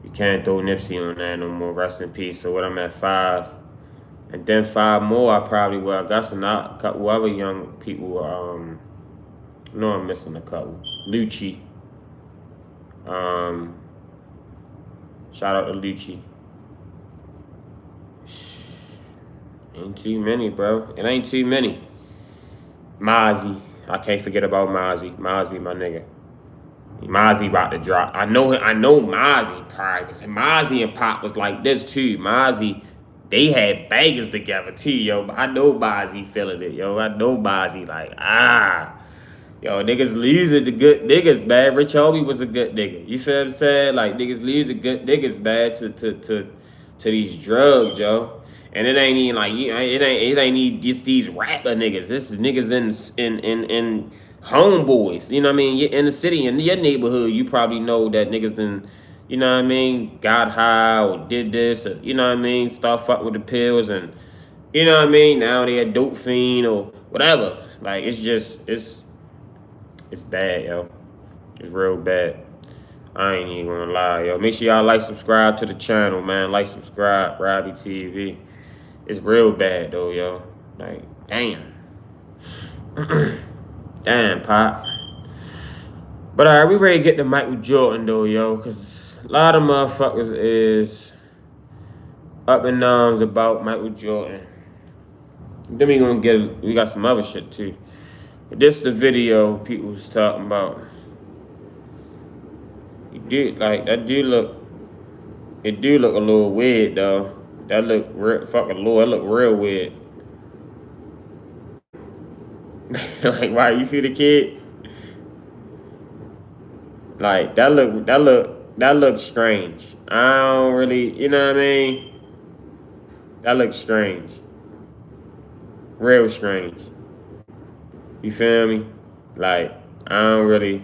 you can't throw Nipsey on that no more. Rest in peace. So what, I'm at 5. And then 5 more, I probably will. I got a couple other young people. I know I'm missing a couple. Lucci. Shout out to Lucci. Ain't too many, bro. It ain't too many. Mozzie. I can't forget about Mozzie. Mozzie, my nigga. Mozzie about to drop. I know Mozzie probably, because Mozzie and Pop was like this too. Mozzie, they had bangers together too, yo. I know Mozzie feeling it, yo. I know Mozzie like, yo, niggas losing the good niggas, man. Rich Homie was a good nigga. You feel what I'm saying? Like, niggas losing good niggas, man, to these drugs, yo. And it ain't even like, it ain't even just these rapper niggas. This is niggas in homeboys. You know what I mean? In the city, in your neighborhood, you probably know that niggas been, you know what I mean, got high or did this, or, you know what I mean, start fucking with the pills, and, you know what I mean, now they a dope fiend or whatever. Like, it's just, it's bad, yo. It's real bad. I ain't even gonna lie, yo. Make sure y'all like, subscribe to the channel, man. Like, subscribe, Robbie TV. It's real bad, though, yo. Like, damn. Damn, Pop. But, all right, we ready to get to Michael Jordan, though, yo. Because a lot of motherfuckers is up in arms about Michael Jordan. Then we got some other shit, too. But this the video people was talking about. It do look a little weird, though. That look fucking low. That look real weird. Like, why you see the kid? Like, that look strange. I don't really, you know what I mean? That looks strange. Real strange. You feel me? Like, I don't really.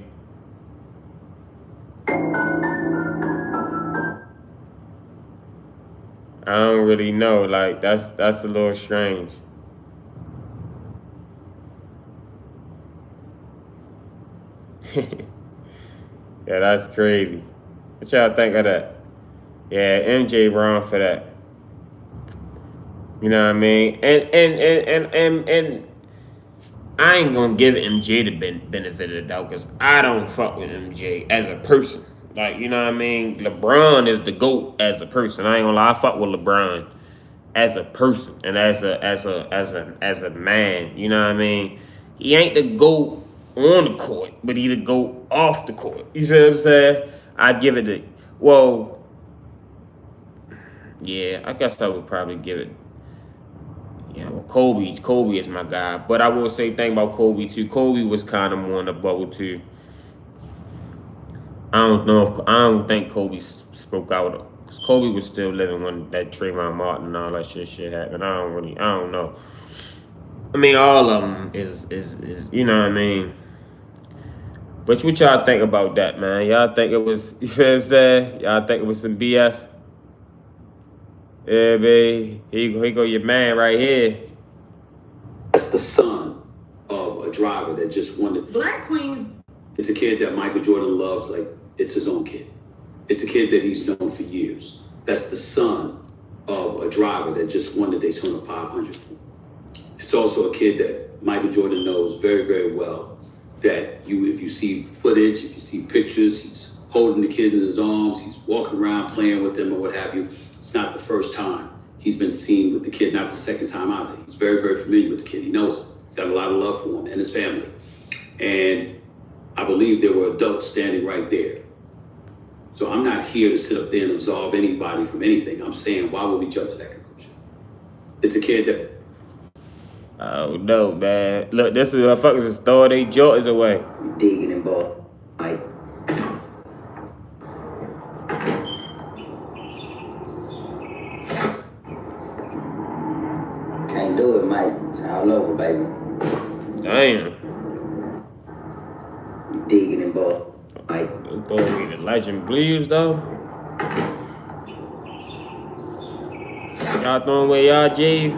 I don't really know. Like, that's a little strange. Yeah, that's crazy. What y'all think of that? Yeah, MJ wrong for that. You know what I mean? And I ain't gonna give MJ the benefit of the doubt, because I don't fuck with MJ as a person. Like, you know what I mean? LeBron is the GOAT as a person. I ain't gonna lie, I fuck with LeBron as a person and as a man. You know what I mean? He ain't the GOAT on the court, but he the GOAT off the court. You feel what I'm saying? I give it the, well, yeah, I guess I would probably give it. Yeah, well, Kobe is my guy. But I will say thing about Kobe too. Kobe was kind of more in the bubble too. I don't think Kobe spoke out. Cause Kobe was still living when that Trayvon Martin and all that shit happened. I don't know. I mean, all of them is you know what I mean. But what y'all think about that, man? Y'all think it was, you feel what I'm saying? Y'all think it was some BS? Yeah, baby. Here go your man right here. That's the son of a driver that just won the Black Queens. It's a kid that Michael Jordan loves like it's his own kid. It's a kid that he's known for years. That's the son of a driver that just won the Daytona 500. It's also a kid that Michael Jordan knows very, very well. That if you see footage, if you see pictures, he's holding the kid in his arms. He's walking around playing with them or what have you. It's not the first time he's been seen with the kid, not the second time either. He's very, very familiar with the kid. He knows him. He's got a lot of love for him and his family. And I believe there were adults standing right there. So I'm not here to sit up there and absolve anybody from anything. I'm saying, why would we jump to that conclusion? It's a kid that... Oh, no, man. Look, this is motherfuckers just throw their Jordans away. You digging and ball, Mike. Can't do it, Mike. It's all over, baby. Damn. You digging and ball, Mike. Them boys be the legend blues, though. Y'all throwing away y'all J's?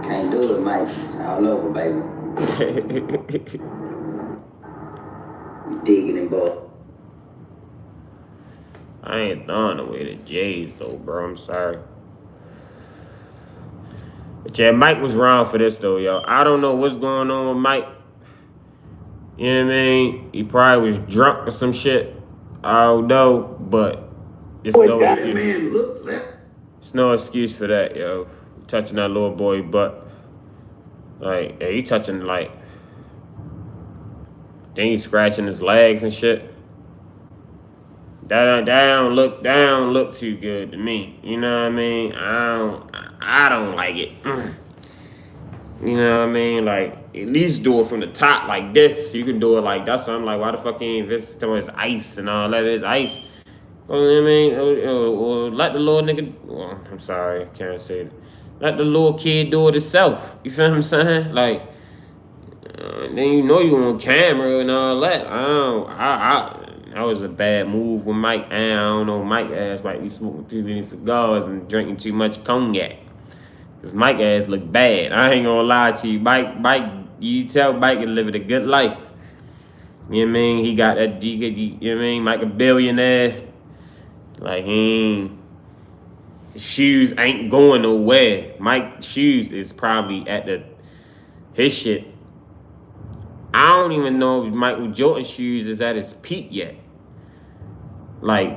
Can't do it, Mike. It's all over, baby. You digging and ball. I ain't throwing away the J's, though, bro. I'm sorry. But yeah, Mike was wrong for this, though, yo. I don't know what's going on with Mike. You know what I mean? He probably was drunk or some shit. I don't know, but it's no excuse. Man, look, left. It's no excuse for that, yo. Touching that little boy butt. Like, yeah, he touching, like, then he scratching his legs and shit. That don't look too good to me. You know what I mean? I don't like it. You know what I mean? Like, at least do it from the top like this. You can do it like that's. So I'm like, why the fuck you ain't visit his ice and all that? It's ice. You know what I mean? Or let the little nigga. Well, I'm sorry, I can't say it. Let the little kid do it himself. You feel what I'm saying? Like, then you know you on camera and all that. That was a bad move with Mike. I don't know, Mike ass like we smoking too many cigars and drinking too much cognac. Cause Mike ass look bad. I ain't gonna lie to you. Mike, you tell Mike is living a good life. You know what I mean? He got that, you know what I mean? Mike a billionaire. Like, his shoes ain't going nowhere. Mike's shoes is probably at his shit. I don't even know if Michael Jordan's shoes is at his peak yet. Like,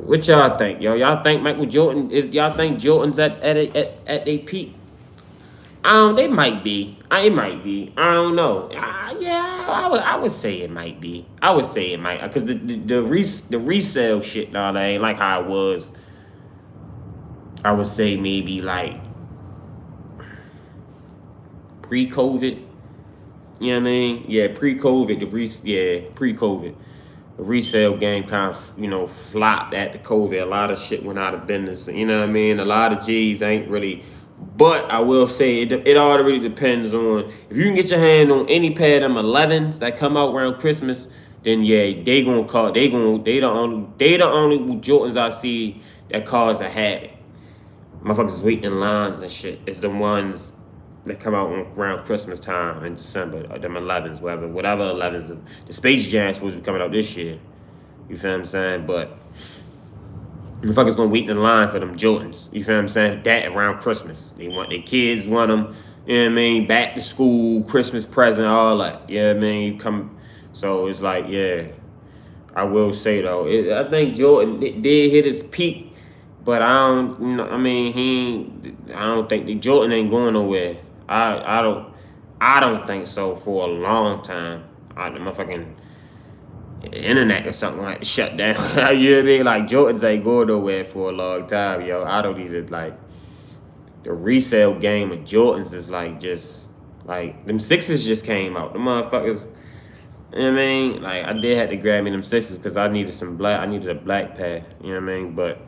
what y'all think, yo? Y'all think Michael Jordan y'all think Jordan's at a peak? They might be. It might be. I don't know. I would say it might be. I would say it might, because the resale shit, nah, that ain't like how it was. I would say maybe like pre-COVID. You know what I mean? Yeah, pre-COVID. Pre-COVID. The resale game kind of, flopped at the COVID. A lot of shit went out of business. You know what I mean? A lot of G's ain't really. But I will say it all really depends on if you can get your hand on any pair of them 11s that come out around Christmas. Then yeah, they the only Jordans I see that cause a habit. Motherfuckers waiting in lines and shit. It's the ones that come out around Christmas time in December, or them 11s, whatever 11s is. The Space Jam's supposed to be coming out this year. You feel what I'm saying? But motherfuckers gonna wait in line for them Jordans. You feel what I'm saying? That around Christmas. They want their kids want them. You know what I mean? Back to school, Christmas present, all that. You know what I mean? You come. So it's like, yeah. I will say though, I think Jordan did hit his peak, but I don't. I don't think the Jordan ain't going nowhere. I don't think so for a long time. My fucking internet or something like shut down. You know what I mean? Like, Jordans ain't going nowhere for a long time, yo. I don't even like the resale game of Jordans is like just like them 6s just came out. The motherfuckers, you know what I mean? Like, I did have to grab me them 6s because I needed I needed a black pair. You know what I mean? But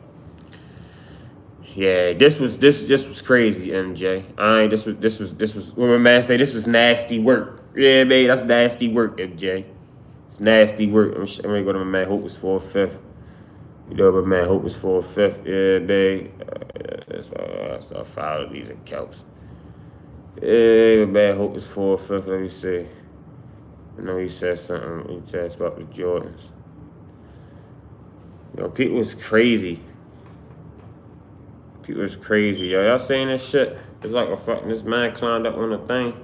yeah, this was crazy, MJ. This was what my man say, this was nasty work. Yeah, man, that's nasty work, MJ. It's nasty work. I'm gonna go to my man Hope was 4/5. You know, my man Hope was 4/5. Yeah, man. That's why I start following these accounts. Yeah, my man Hope was 4/5. Let me see. I know he said something. He talks about the Jordans. Yo, people was crazy. People was crazy, yo. Y'all saying this shit? It's like a fucking, this man climbed up on the thing.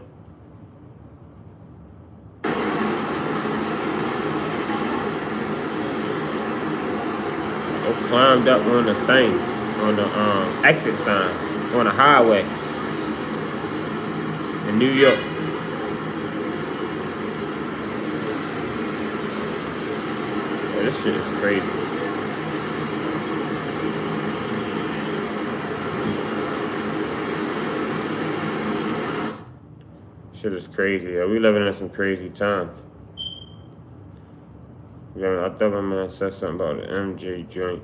Or climbed up on the thing, on the exit sign, on the highway in New York. Yeah, this shit is crazy. Shit is crazy. Yeah, we living in some crazy times. Yeah, I thought my man said something about the MJ joint.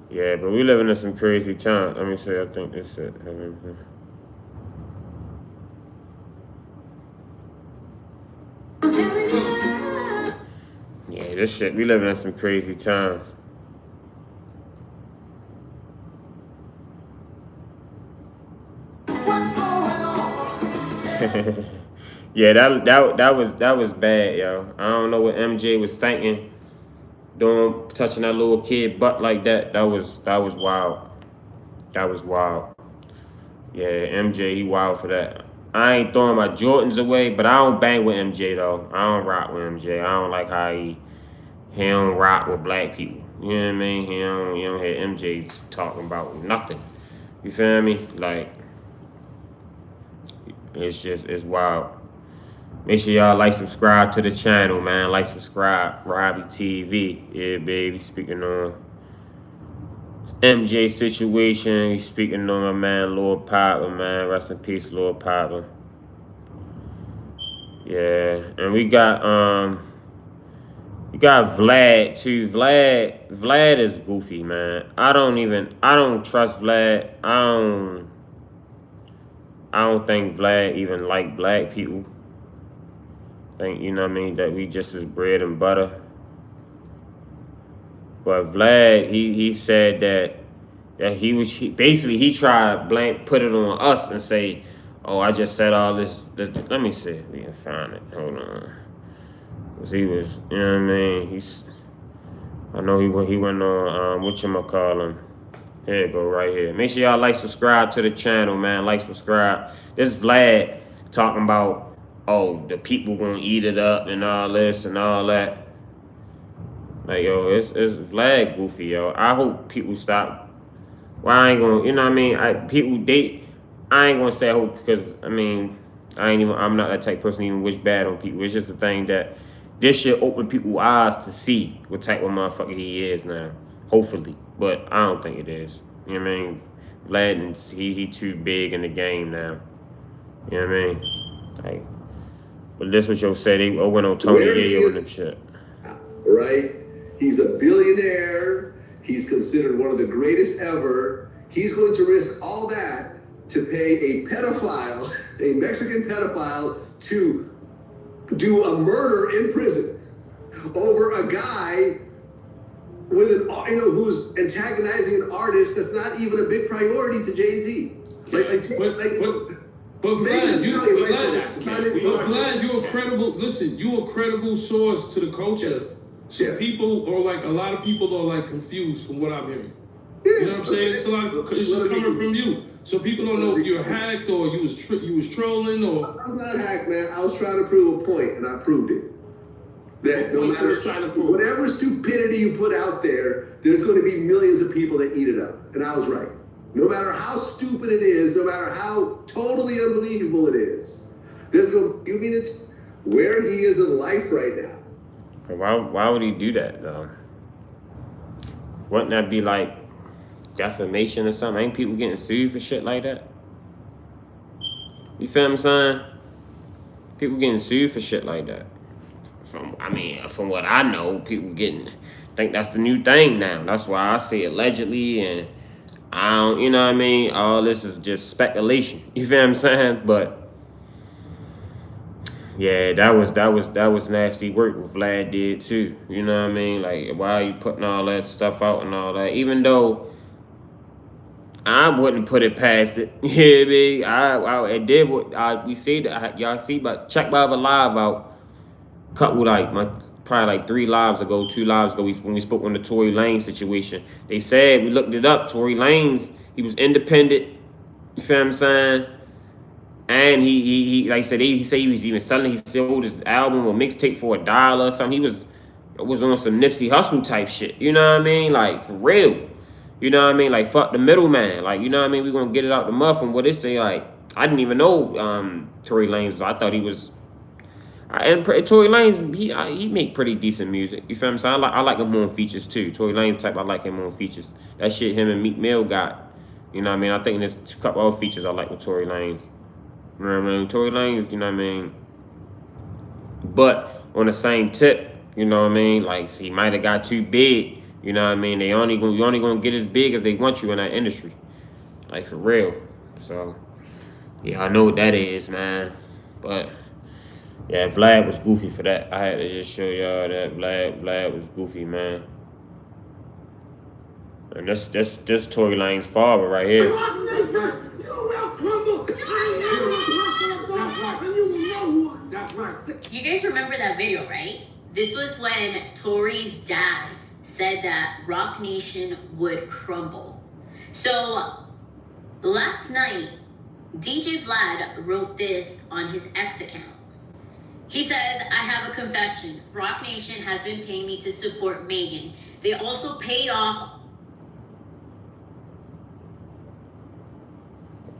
Yeah, but we living in some crazy times. Let me say, I think this it. Yeah, this shit, we living in some crazy times. Yeah, that was bad, yo. I don't know what MJ was thinking, doing touching that little kid butt like that. That was wild. That was wild. Yeah, MJ, he wild for that. I ain't throwing my Jordans away, but I don't bang with MJ though. I don't rock with MJ. I don't like how he don't rock with black people. You know what I mean? You don't hear MJ talking about nothing. You feel me? Like, it's wild. Make sure y'all like, subscribe to the channel, man. Like, subscribe, Robbie TV. Yeah, baby. Speaking on MJ situation, he's speaking on my man Lord Poppa, man. Rest in peace, Lord Poppa. Yeah, and we got Vlad too. Vlad is goofy, man. I don't trust Vlad. I don't think Vlad even like black people. Think, you know what I mean, that we just as bread and butter. But Vlad, he said that he tried put it on us and say, oh, I just said all this. Let me see if we can find it. Hold on. Cause he was, you know what I mean? I know he went on whatchamacallit. Here it go right here. Make sure y'all like, subscribe to the channel, man. Like, subscribe. This Vlad talking about, oh, the people gonna eat it up and all this and all that. Like, yo, it's Vlad goofy, yo. I hope people stop. Well, I ain't gonna, you know what I mean? I ain't gonna say I hope, because, I mean, I'm not that type of person to even wish bad on people. It's just the thing that this should open people's eyes to see what type of motherfucker he is now. Hopefully. But I don't think it is. You know what I mean? Vlad, he too big in the game now. You know what I mean? Like, but this what yo said, he went on Tony Yayo and them shit. Right? He's a billionaire. He's considered one of the greatest ever. He's going to risk all that to pay a pedophile, a Mexican pedophile, to do a murder in prison over a guy with who's antagonizing an artist that's not even a big priority to Jay-Z. But Vlad, you're a credible. Listen, you're a credible source to the culture. So people are like, a lot of people are like confused from what I'm hearing. You know what I'm saying? It's a lot. It's just coming from you. So people don't know if you're hacked or you was trolling or. I was not hacked, man. I was trying to prove a point, and I proved it. That no matter whatever stupidity you put out there, there's going to be millions of people that eat it up. And I was right. No matter how stupid it is, no matter how totally unbelievable it is, there's going to be where he is in life right now. Why would he do that though? Wouldn't that be like defamation or something? Ain't people getting sued for shit like that? You feel what I'm saying? People getting sued for shit like that. From what I know, people think that's the new thing now. That's why I say allegedly, and I don't, you know what I mean? All this is just speculation. You feel what I'm saying? But yeah, that was nasty work what Vlad did too. You know what I mean? Like, why are you putting all that stuff out and all that? Even though I wouldn't put it past it. Yeah, I did what we see that y'all see, but check my other live out. Couple probably like 3 lives ago, 2 lives ago, when we spoke on the Tory Lanez situation. They said, we looked it up, Tory Lanez, he was independent. You feel what I'm saying? And he like I said, he said he was even selling, he sold his album or mixtape for $1 or something. He was it was on some Nipsey Hussle type shit. You know what I mean? Like, for real. You know what I mean? Like, fuck the middleman. Like, you know what I mean? We gonna get it out the mud from what they say. Like, I didn't even know Tory Lanez. I thought he was. And Tory Lanez, he make pretty decent music. You feel what I'm saying? I like him on features too. Tory Lanez type, I like him on features. That shit him and Meek Mill got. You know what I mean? I think there's a couple other features I like with Tory Lanez. You know what I mean? Tory Lanez, you know what I mean? But on the same tip, you know what I mean? Like, he might have got too big. You know what I mean? You only gonna get as big as they want you in that industry. Like, for real. So, yeah, I know what that is, man. But yeah, Vlad was goofy for that. I had to just show y'all that Vlad was goofy, man. And that's Tory Lanez's father right here. You guys remember that video, right? This was when Tory's dad said that Rock Nation would crumble. So last night, DJ Vlad wrote this on his X account. He says, I have a confession. Rock Nation has been paying me to support Megan. They also paid off.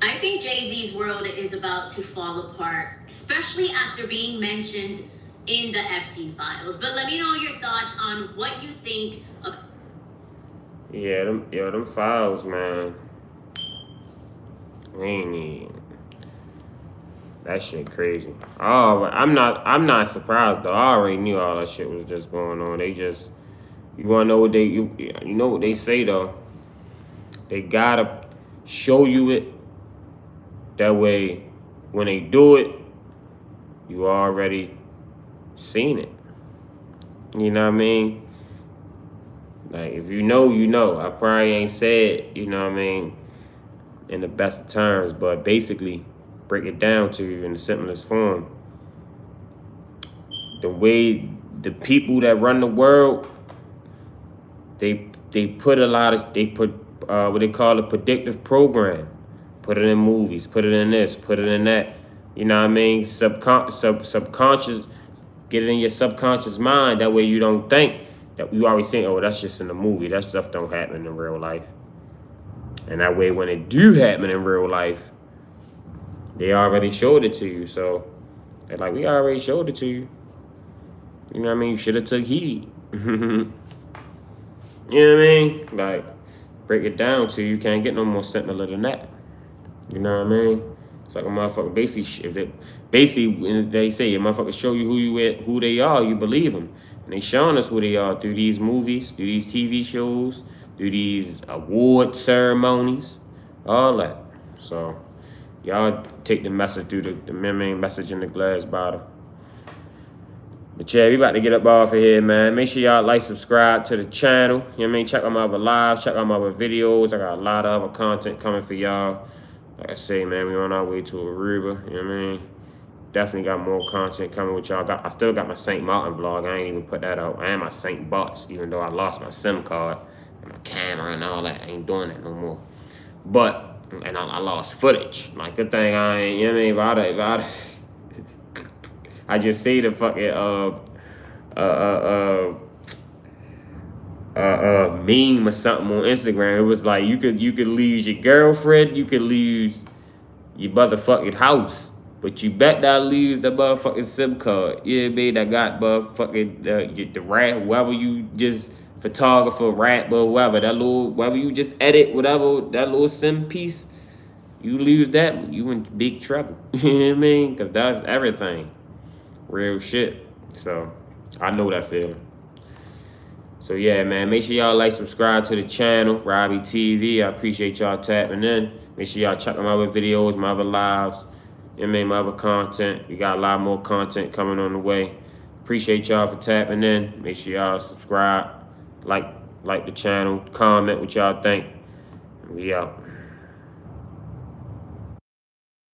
I think Jay-Z's world is about to fall apart, especially after being mentioned in the Epstein files. But let me know your thoughts on what you think of. Yeah, them files, man. That shit crazy. Oh, I'm not surprised though. I already knew all that shit was just going on. They just, you wanna know what you know what they say though. They gotta show you it. That way, when they do it, you already seen it. You know what I mean? Like, if you know, you know. I probably ain't said, you know what I mean, in the best terms, but basically, break it down to you in the simplest form. The way the people that run the world, they put what they call a predictive program. Put it in movies, put it in this, put it in that. You know what I mean? Subconscious, get it in your subconscious mind. That way you don't think that you always think, oh, that's just in the movie. That stuff don't happen in real life. And that way when it do happen in real life, they already showed it to you. So they're like, we already showed it to you. You know what I mean? You should have took heed. You know what I mean? Like, break it down to you can't get no more simpler than that. You know what I mean? It's like a motherfucker basically when they say a motherfucker show you who they are, you believe them. And they showing us who they are through these movies, through these TV shows, through these award ceremonies, all that. So y'all take the message through the main message in the glass bottle. But yeah, we about to get up off of here, man. Make sure y'all like, subscribe to the channel. You know what I mean? Check out my other lives, check out my other videos. I got a lot of other content coming for y'all. Like I say, man, we on our way to Aruba. You know what I mean? Definitely got more content coming with y'all. I still got my St. Martin vlog. I ain't even put that out. I am my St. Bart's, even though I lost my SIM card and my camera and all that. I ain't doing that no more. But, and I lost footage. Like, good thing I ain't, you know what I mean? If I'd I just see the fucking meme or something on Instagram. It was like you could lose your girlfriend, you could lose your motherfucking house, but you bet not lose the motherfucking SIM card. Yeah, man, that got motherfucking the rat, whoever you just photographer, rapper, whoever whoever you just edit, whatever that little SIM piece, you lose that, you in big trouble. You know what I mean? Because that's everything. Real shit. So I know that feeling. So yeah, man, make sure y'all like, subscribe to the channel, Robbie TV. I appreciate y'all tapping in. Make sure y'all check out my other videos, my other lives, and my other content. We got a lot more content coming on the way. Appreciate y'all for tapping in. Make sure y'all subscribe, like the channel, comment what y'all think. We out.